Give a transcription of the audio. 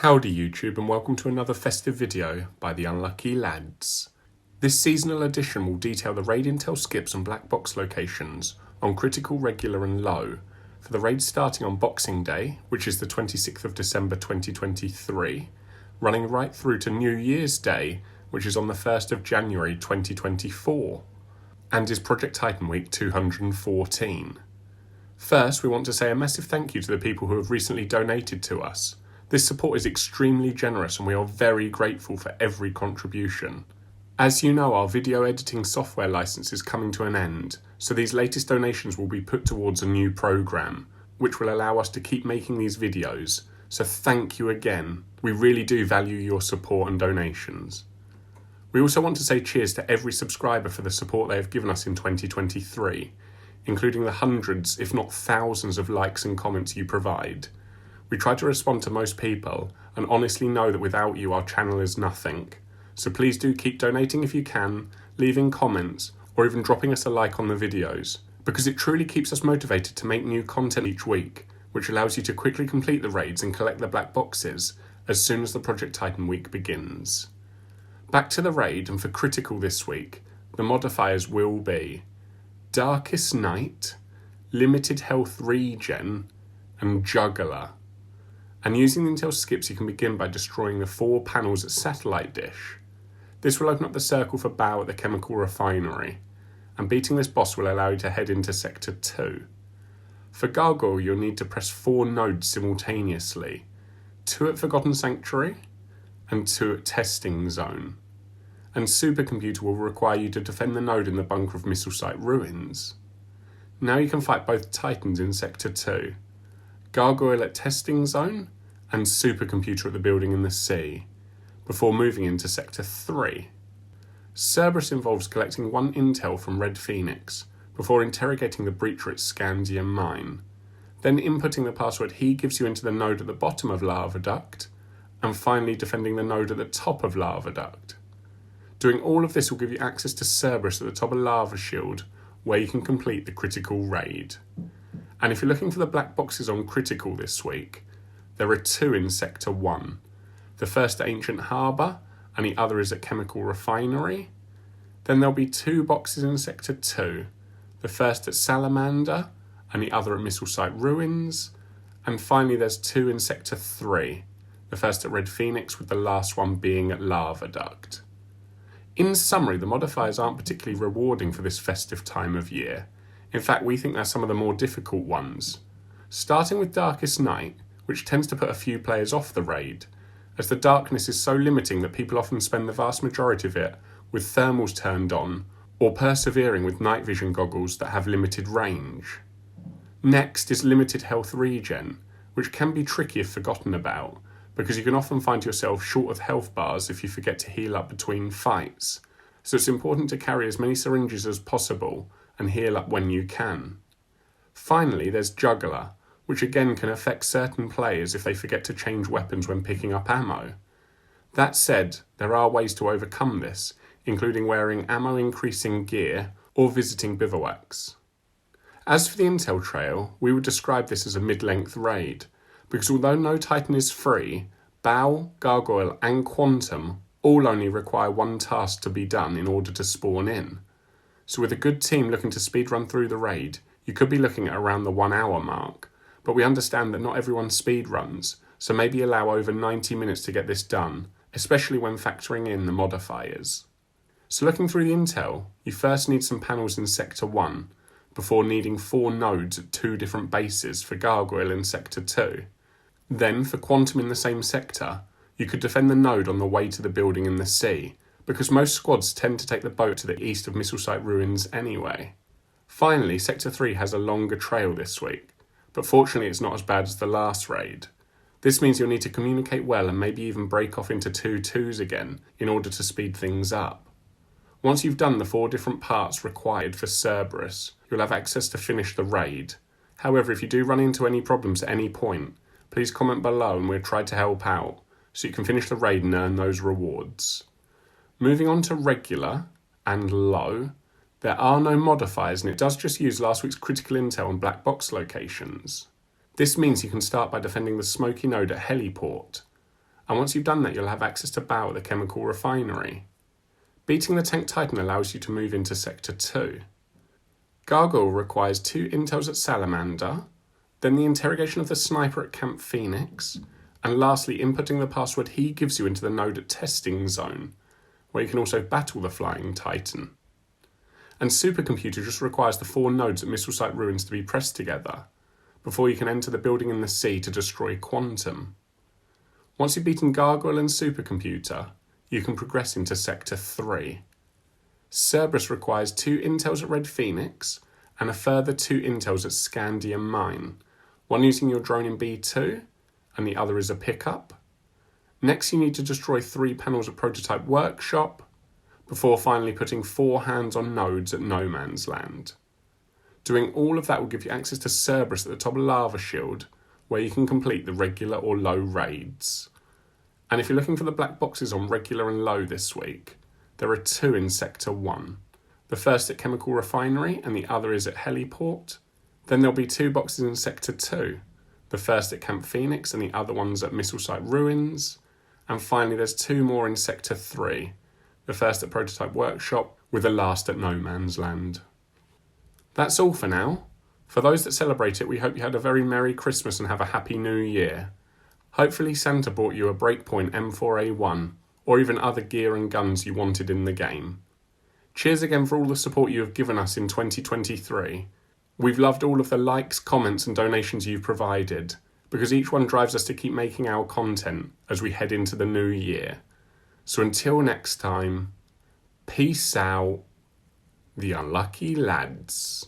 Howdy YouTube and welcome to another festive video by the Unlucky Lads. This seasonal edition will detail the raid intel skips and black box locations on critical, regular and low for the raid starting on Boxing Day, which is the 26th of December 2023, running right through to New Year's Day, which is on the 1st of January 2024, and is Project Titan Week 214. First, we want to say a massive thank you to the people who have recently donated to us. This support is extremely generous and we are very grateful for every contribution. As you know, our video editing software license is coming to an end, so these latest donations will be put towards a new program, which will allow us to keep making these videos, so thank you again. We really do value your support and donations. We also want to say cheers to every subscriber for the support they have given us in 2023, including the hundreds, if not thousands of likes and comments you provide. We try to respond to most people and honestly know that without you our channel is nothing. So please do keep donating if you can, leaving comments or even dropping us a like on the videos, because it truly keeps us motivated to make new content each week, which allows you to quickly complete the raids and collect the black boxes as soon as the Project Titan week begins. Back to the raid, and for critical this week, the modifiers will be Darkest Night, Limited Health Regen and Juggler. And using the intel skips, you can begin by destroying the 4 panels at Satellite Dish. This will open up the circle for Baal at the chemical refinery, and beating this boss will allow you to head into Sector 2. For Gargoyle, you'll need to press 4 nodes simultaneously, 2 at Forgotten Sanctuary and 2 at Testing Zone. And Supercomputer will require you to defend the node in the bunker of Missile Site Ruins. Now you can fight both Titans in Sector 2, Gargoyle at Testing Zone and Supercomputer at the building in the sea, before moving into Sector 3. Cerberus involves collecting 1 intel from Red Phoenix, before interrogating the breacher at Scandium Mine, then inputting the password he gives you into the node at the bottom of Lava Duct, and finally defending the node at the top of Lava Duct. Doing all of this will give you access to Cerberus at the top of Lava Shield, where you can complete the critical raid. And if you're looking for the black boxes on critical this week, there are 2 in Sector 1. The first at Ancient Harbour, and the other is at Chemical Refinery. Then there'll be 2 boxes in Sector 2. The first at Salamander, and the other at Missile Site Ruins. And finally there's 2 in Sector 3. The first at Red Phoenix, with the last one being at Lava Duct. In summary, the modifiers aren't particularly rewarding for this festive time of year. In fact, we think they're some of the more difficult ones. Starting with Darkest Night, which tends to put a few players off the raid, as the darkness is so limiting that people often spend the vast majority of it with thermals turned on, or persevering with night vision goggles that have limited range. Next is Limited Health Regen, which can be tricky if forgotten about, because you can often find yourself short of health bars if you forget to heal up between fights, so it's important to carry as many syringes as possible and heal up when you can. Finally, there's Juggler, which again can affect certain players if they forget to change weapons when picking up ammo. That said, there are ways to overcome this, including wearing ammo-increasing gear or visiting bivouacs. As for the intel trail, we would describe this as a mid-length raid, because although no Titan is free, Baal, Gargoyle and Quantum all only require 1 task to be done in order to spawn in. So with a good team looking to speedrun through the raid, you could be looking at around the 1 hour mark, but we understand that not everyone speedruns, so maybe allow over 90 minutes to get this done, especially when factoring in the modifiers. So looking through the intel, you first need some panels in Sector 1, before needing 4 nodes at 2 different bases for Gargoyle in Sector 2. Then for Quantum in the same sector, you could defend the node on the way to the building in the sea, because most squads tend to take the boat to the east of Missile Site Ruins anyway. Finally, Sector 3 has a longer trail this week, but fortunately it's not as bad as the last raid. This means you'll need to communicate well and maybe even break off into 2-2s again in order to speed things up. Once you've done the 4 different parts required for Cerberus, you'll have access to finish the raid. However, if you do run into any problems at any point, please comment below and we'll try to help out, so you can finish the raid and earn those rewards. Moving on to regular and low, there are no modifiers and it does just use last week's critical intel and black box locations. This means you can start by defending the smoky node at Heliport, and once you've done that you'll have access to Baal at the chemical refinery. Beating the Tank Titan allows you to move into Sector 2. Gargoyle requires 2 intels at Salamander, then the interrogation of the sniper at Camp Phoenix, and lastly inputting the password he gives you into the node at Testing Zone, where you can also battle the Flying Titan. And Supercomputer just requires the 4 nodes at Missile Site Ruins to be pressed together, before you can enter the building in the sea to destroy Quantum. Once you've beaten Gargoyle and Supercomputer, you can progress into Sector 3. Cerberus requires 2 intels at Red Phoenix, and a further 2 intels at Scandium Mine, one using your drone in B2, and the other is a pickup. Next you need to destroy 3 panels at Prototype Workshop, before finally putting 4 hands on nodes at No Man's Land. Doing all of that will give you access to Cerberus at the top of Lava Shield, where you can complete the regular or low raids. And if you're looking for the black boxes on regular and low this week, there are 2 in Sector 1. The first at Chemical Refinery and the other is at Heliport. Then there'll be 2 boxes in Sector 2. The first at Camp Phoenix and the other one's at Missile Site Ruins. And finally there's 2 more in Sector 3. The first at Prototype Workshop with the last at No Man's Land. That's all for now. For those that celebrate it, we hope you had a very Merry Christmas and have a Happy New Year. Hopefully Santa bought you a Breakpoint M4A1 or even other gear and guns you wanted in the game. Cheers again for all the support you have given us in 2023. We've loved all of the likes, comments and donations you've provided, because each one drives us to keep making our content as we head into the new year. So until next time, peace out, the unlucky lads.